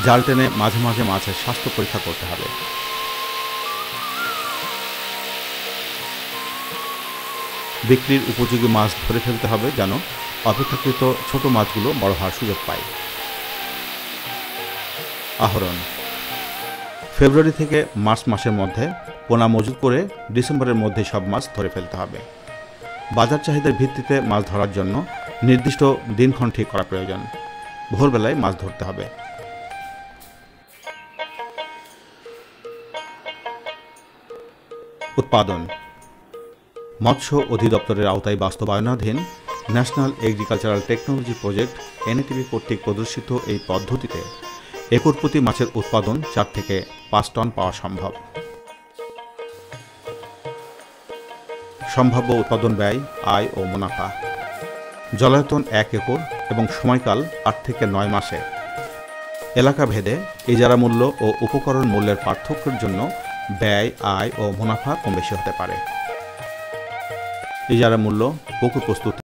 জাল টেনে মাঝে মাঝে মাছের স্বাস্থ্য পরীক্ষা করতে হবে। বিক্রির উপযোগী মাছ ধরে ফেলতে হবে যেন অপেক্ষাকৃত ছোট মাছগুলো বড় হওয়ার সুযোগ পায়। আহরণ: ফেব্রুয়ারি থেকে মার্চ মাসের মধ্যে পোনা মজুত করে ডিসেম্বরের মধ্যে সব মাছ ধরে ফেলতে হবে। বাজার চাহিদার ভিত্তিতে মাছ ধরার জন্য নির্দিষ্ট দিনক্ষণ ঠিক করা প্রয়োজন। ভোরবেলায় মাছ ধরতে হবে। উৎপাদন: মৎস্য অধিদপ্তরের আওতায় বাস্তবায়নাধীন national agricultural technology project NATP কর্তৃক প্রদর্শিত এই পদ্ধতিতে একর প্রতি মাছের উৎপাদন 4 থেকে 5 টন পাওয়া সম্ভব। সম্ভাব্য উৎপাদন ব্যয়, আয় ও মুনাফা: জলায়তন 1 একর এবং সময়কাল 8 থেকে 9 মাসে। এলাকা ভেদে ইজারা মূল্য ও উপকরণ মূল্যের পার্থক্যের জন্য ব্যয়, আয় ও মুনাফা কম বেশি হতে পারে। ইজারা মূল্য পুকুর প্রস্তুতি